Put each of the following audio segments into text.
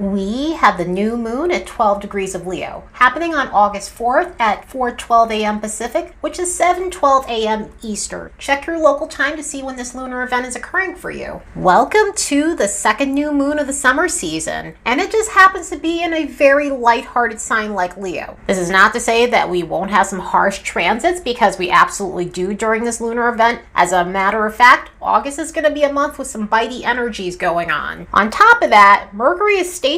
We have the new moon at 12 degrees of Leo, happening on August 4th at 4:12 a.m. Pacific, which is 7:12 a.m. Eastern. Check your local time to see when this lunar event is occurring for you. Welcome to the second new moon of the summer season, and it just happens to be in a very lighthearted sign like Leo. This is not to say that we won't have some harsh transits, because we absolutely do during this lunar event. As a matter of fact, August is going to be a month with some bitey energies going on. On top of that, Mercury is stationing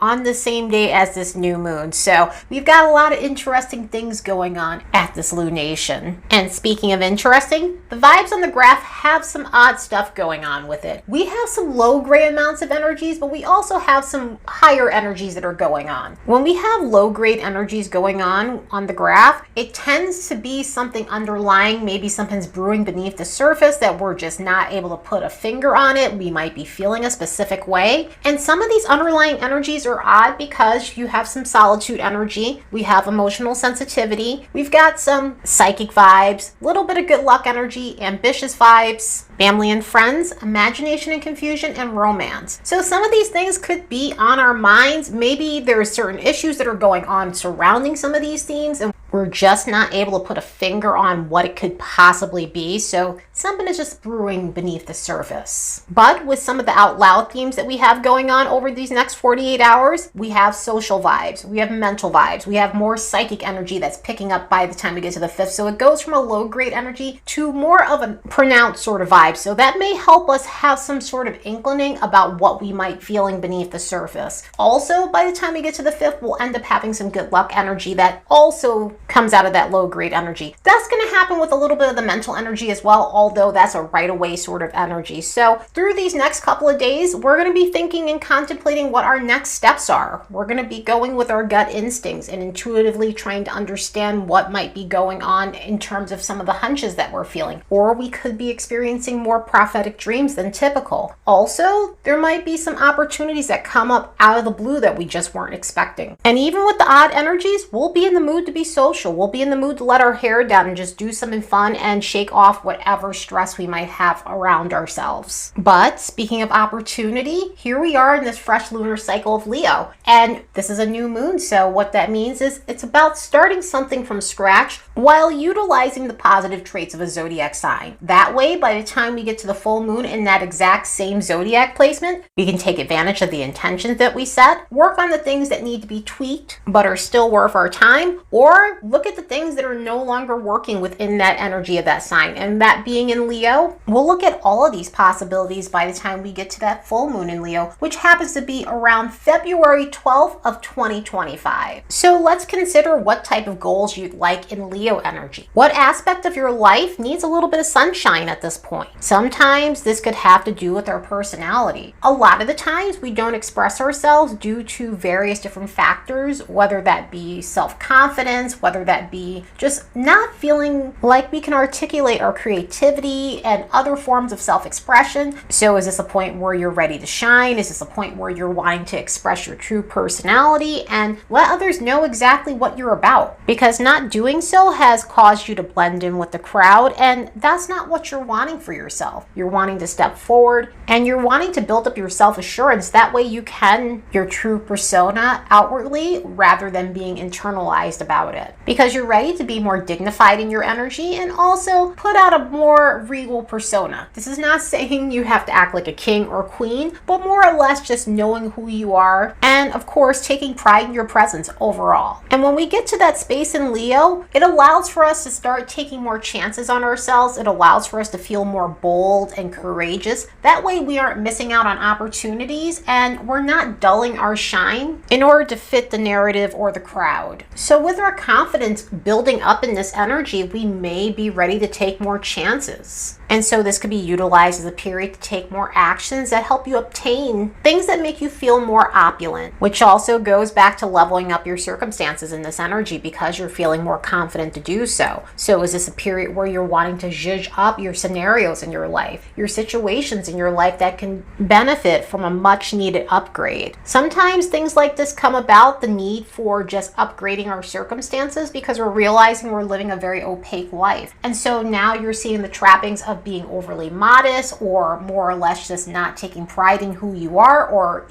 on the same day as this new moon, so we've got a lot of interesting things going on at this lunation. And speaking of interesting, the vibes on the graph have some odd stuff going on with it. We have some low grade amounts of energies, but we also have some higher energies that are going on. When we have low grade energies going on the graph, it tends to be something underlying, maybe something's brewing beneath the surface that we're just not able to put a finger on it. We might be feeling a specific way, and some of these underlying energies are odd because you have some solitude energy, we have emotional sensitivity, we've got some psychic vibes, a little bit of good luck energy, ambitious vibes, family and friends, imagination and confusion, and romance. So some of these things could be on our minds. Maybe there are certain issues that are going on surrounding some of these themes, and we're just not able to put a finger on what it could possibly be. So something is just brewing beneath the surface. But with some of the out loud themes that we have going on over these next 48 hours, we have social vibes, we have mental vibes, we have more psychic energy that's picking up by the time we get to the 5th. So it goes from a low grade energy to more of a pronounced sort of vibe. So that may help us have some sort of inkling about what we might feeling beneath the surface. Also, by the time we get to the 5th, we'll end up having some good luck energy that also comes out of that low grade energy. That's going to happen with a little bit of the mental energy as well, although that's a right away sort of energy. So through these next couple of days, we're going to be thinking and contemplating what our next steps are. We're going to be going with our gut instincts and intuitively trying to understand what might be going on in terms of some of the hunches that we're feeling. Or we could be experiencing more prophetic dreams than typical. Also, there might be some opportunities that come up out of the blue that we just weren't expecting. And even with the odd energies, we'll be in the mood to be social. We'll be in the mood to let our hair down and just do something fun and shake off whatever stress we might have around ourselves. But speaking of opportunity, here we are in this fresh lunar cycle of Leo. And this is a new moon, so what that means is it's about starting something from scratch while utilizing the positive traits of a zodiac sign. That way, by the time we get to the full moon in that exact same zodiac placement, we can take advantage of the intentions that we set, work on the things that need to be tweaked but are still worth our time, or look at the things that are no longer working within that energy of that sign. And that being in Leo, we'll look at all of these possibilities by the time we get to that full moon in Leo, which happens to be around February 12th of 2025. So let's consider what type of goals you'd like in Leo energy. What aspect of your life needs a little bit of sunshine at this point? Sometimes this could have to do with our personality. A lot of the times we don't express ourselves due to various different factors, whether that be self-confidence, whether that be just not feeling like we can articulate our creativity and other forms of self-expression. So is this a point where you're ready to shine? Is this a point where you're wanting to express your true personality and let others know exactly what you're about? Because not doing so has caused you to blend in with the crowd, and that's not what you're wanting for yourself. You're wanting to step forward and you're wanting to build up your self-assurance. That way you can your true persona outwardly rather than being internalized about it. Because you're ready to be more dignified in your energy and also put out a more regal persona. This is not saying you have to act like a king or queen, but more or less just knowing who you are and of course taking pride in your presence overall. And when we get to that space in Leo, it allows for us to start taking more chances on ourselves. It allows for us to feel more bold and courageous. That way we aren't missing out on opportunities and we're not dulling our shine in order to fit the narrative or the crowd. So with our confidence building up in this energy, we may be ready to take more chances. And so this could be utilized as a period to take more actions that help you obtain things that make you feel more opulent, which also goes back to leveling up your circumstances in this energy because you're feeling more confident to do so. So is this a period where you're wanting to zhuzh up your scenarios in your life, your situations in your life that can benefit from a much needed upgrade? Sometimes things like this come about the need for just upgrading our circumstances because we're realizing we're living a very opaque life. And so now you're seeing the trappings of of being overly modest, or more or less just not taking pride in who you are, or,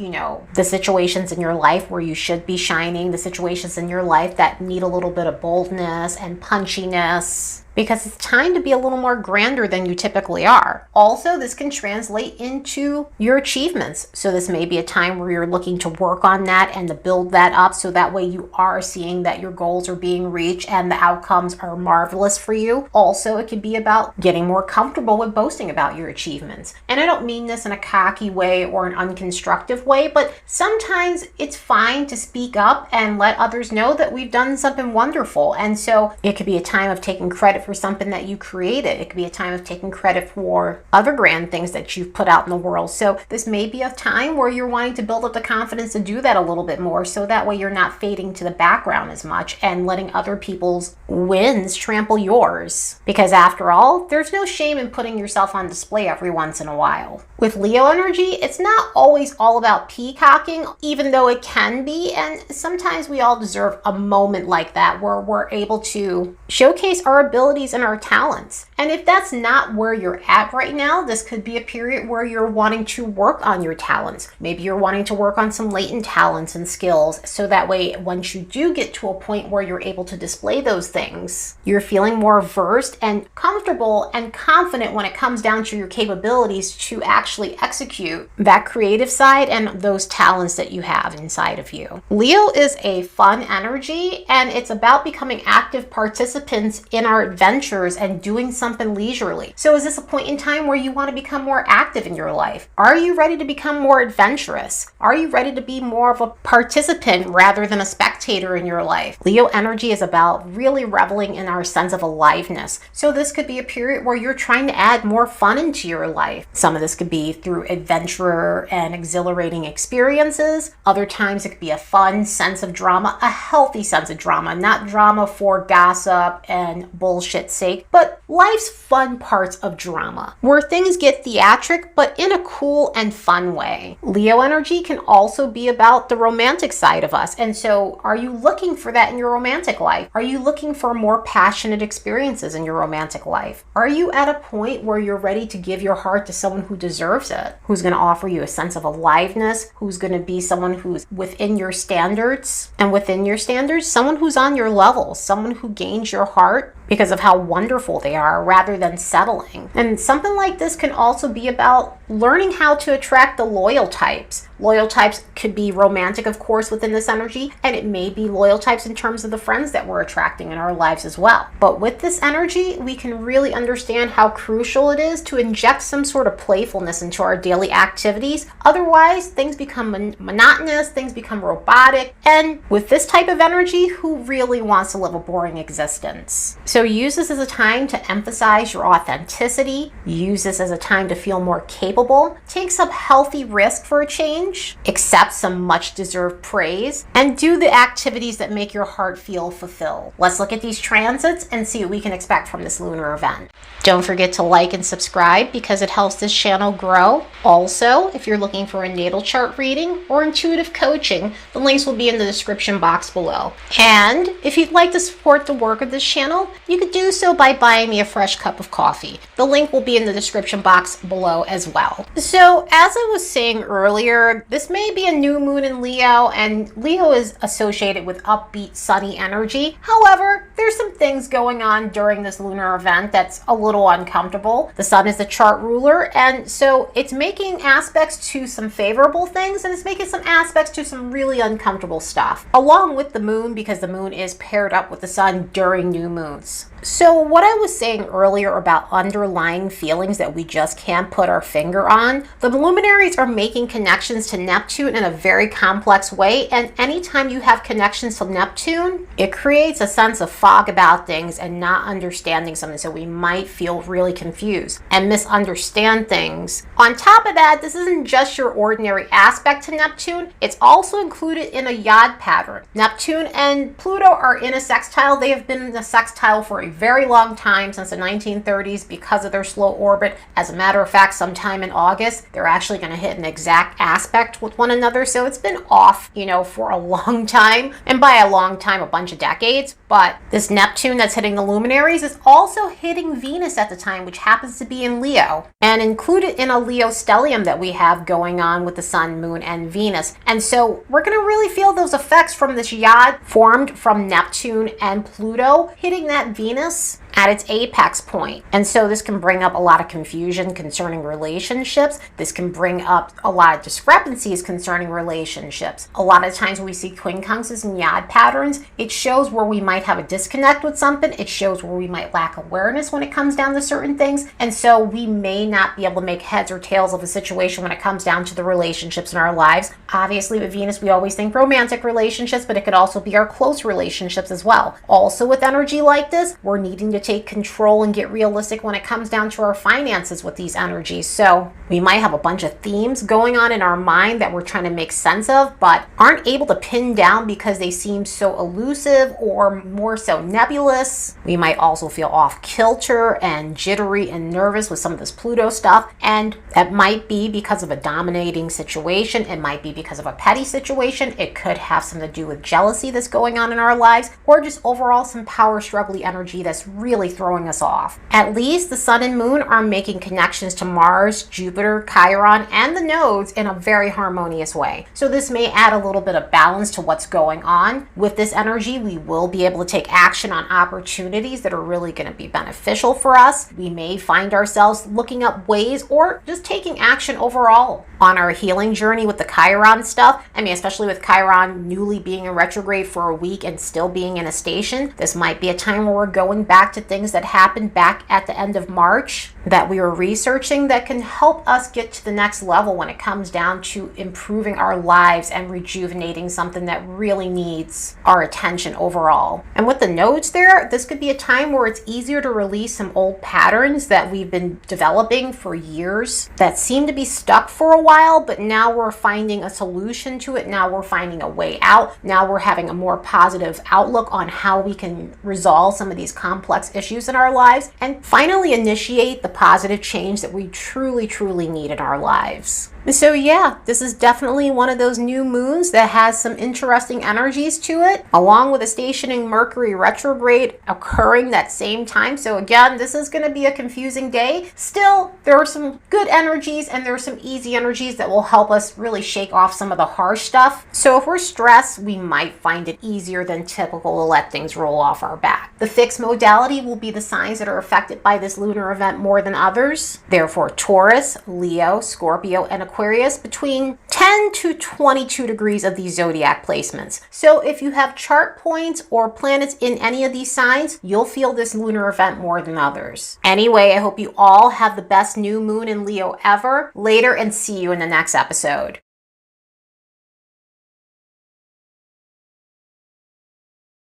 the situations in your life where you should be shining, the situations in your life that need a little bit of boldness and punchiness, because it's time to be a little more grander than you typically are. Also, this can translate into your achievements. So this may be a time where you're looking to work on that and to build that up, so that way you are seeing that your goals are being reached and the outcomes are marvelous for you. Also, it could be about getting more comfortable with boasting about your achievements. And I don't mean this in a cocky way or an unconstructive way, but sometimes it's fine to speak up and let others know that we've done something wonderful. And so it could be a time of taking credit for something that you created. It could be a time of taking credit for other grand things that you've put out in the world. So this may be a time where you're wanting to build up the confidence to do that a little bit more, so that way you're not fading to the background as much and letting other people's wins trample yours. Because after all, there's no shame in putting yourself on display every once in a while. With Leo energy, it's not always all about peacocking, even though it can be, and sometimes we all deserve a moment like that where we're able to showcase our abilities and our talents. And if that's not where you're at right now, this could be a period where you're wanting to work on your talents. Maybe you're wanting to work on some latent talents and skills, so that way once you do get to a point where you're able to display those things, you're feeling more versed and comfortable and confident when it comes down to your capabilities to actually execute that creative side and those talents that you have inside of you. Leo is a fun energy, and it's about becoming active participants in our adventures and doing something leisurely. So is this a point in time where you want to become more active in your life? Are you ready to become more adventurous? Are you ready to be more of a participant rather than a spectator in your life? Leo energy is about really reveling in our sense of aliveness. So this could be a period where you're trying to add more fun into your life. Some of this could be through adventure and exhilarating experiences. Other times it could be a fun sense of drama, a healthy sense of drama, not drama for gossip and bullshit's sake, but life's fun parts of drama, where things get theatric, but in a cool and fun way. Leo energy can also be about the romantic side of us. And so are you looking for that in your romantic life? Are you looking for more passionate experiences in your romantic life? Are you at a point where you're ready to give your heart to someone who deserves it, who's going to offer you a sense of aliveness, who's going to be someone who's within your standards, and within your standards, someone who's on your level, someone who gains your heart because of how wonderful they are, rather than settling. And something like this can also be about learning how to attract the loyal types. Loyal types could be romantic, of course, within this energy, and it may be loyal types in terms of the friends that we're attracting in our lives as well. But with this energy, we can really understand how crucial it is to inject some sort of playfulness into our daily activities. Otherwise, things become monotonous, things become robotic, and with this type of energy, who really wants to live a boring existence? So use this as a time to emphasize your authenticity. Use this as a time to feel more capable. Take some healthy risk for a change. Accept some much deserved praise. And do the activities that make your heart feel fulfilled. Let's look at these transits and see what we can expect from this lunar event. Don't forget to like and subscribe, because it helps this channel grow. Also, if you're looking for a natal chart reading or intuitive coaching, the links will be in the description box below. And if you'd like to support the work of this channel, you could do so by buying me a fresh cup of coffee. The link will be in the description box below as well. So as I was saying earlier, this may be a new moon in Leo, and Leo is associated with upbeat, sunny energy. However, there's some things going on during this lunar event that's a little uncomfortable. The sun is the chart ruler, and so it's making aspects to some favorable things, and it's making some aspects to some really uncomfortable stuff, along with the moon, because the moon is paired up with the sun during new moons. So what I was saying earlier about underlying feelings that we just can't put our finger on, the luminaries are making connections to Neptune in a very complex way, and anytime you have connections to Neptune, it creates a sense of fog about things and not understanding something, so we might feel really confused and misunderstand things. On top of that, this isn't just your ordinary aspect to Neptune, it's also included in a yod pattern. Neptune and Pluto are in a sextile. They have been in a sextile for a very long time, since the 1930s, because of their slow orbit. As a matter of fact, sometime in August, they're actually going to hit an exact aspect aspect with one another. So it's been off, for a long time. And by a long time, a bunch of decades. But this Neptune that's hitting the luminaries is also hitting Venus at the time, which happens to be in Leo. And included in a Leo stellium that we have going on with the Sun, Moon, and Venus. And so we're going to really feel those effects from this yod formed from Neptune and Pluto hitting that Venus at its apex point. And so this can bring up a lot of confusion concerning relationships. This can bring up a lot of discrepancies concerning relationships. A lot of times when we see quincunxes and yod patterns, it shows where we might have a disconnect with something. It shows where we might lack awareness when it comes down to certain things. And so we may not be able to make heads or tails of a situation when it comes down to the relationships in our lives. Obviously with Venus, we always think romantic relationships, but it could also be our close relationships as well. Also with energy like this, we're needing to take control and get realistic when it comes down to our finances with these energies. So we might have a bunch of themes going on in our mind that we're trying to make sense of, but aren't able to pin down because they seem so elusive or more so nebulous. We might also feel off kilter and jittery and nervous with some of this Pluto stuff. And that might be because of a dominating situation. It might be because of a petty situation. It could have something to do with jealousy that's going on in our lives, or just overall some power struggly energy that's really throwing us off. At least the Sun and Moon are making connections to Mars, Jupiter, Chiron, and the nodes in a very harmonious way. So this may add a little bit of balance to what's going on. With this energy, we will be able to take action on opportunities that are really going to be beneficial for us. We may find ourselves looking up ways or just taking action overall on our healing journey with the Chiron stuff. I mean, especially with Chiron newly being in retrograde for a week and still being in a station, this might be a time where we're going back to things that happened back at the end of March that we were researching that can help us get to the next level when it comes down to improving our lives and rejuvenating something that really needs our attention overall. And with the nodes there, this could be a time where it's easier to release some old patterns that we've been developing for years that seem to be stuck for a while, but now we're finding a solution to it. Now we're finding a way out. Now we're having a more positive outlook on how we can resolve some of these complex issues in our lives and finally initiate the positive change that we truly need in our lives. So yeah, this is definitely one of those new moons that has some interesting energies to it, along with a stationing Mercury retrograde occurring that same time. So again, this is going to be a confusing day. Still, there are some good energies and there are some easy energies that will help us really shake off some of the harsh stuff. So if we're stressed, we might find it easier than typical to let things roll off our back. The fixed modality will be the signs that are affected by this lunar event more than others. Therefore, Taurus, Leo, Scorpio, and Aquarius between 10 to 22 degrees of these zodiac placements. So if you have chart points or planets in any of these signs, you'll feel this lunar event more than others. Anyway, I hope you all have the best new moon in Leo ever. Later, and see you in the next episode.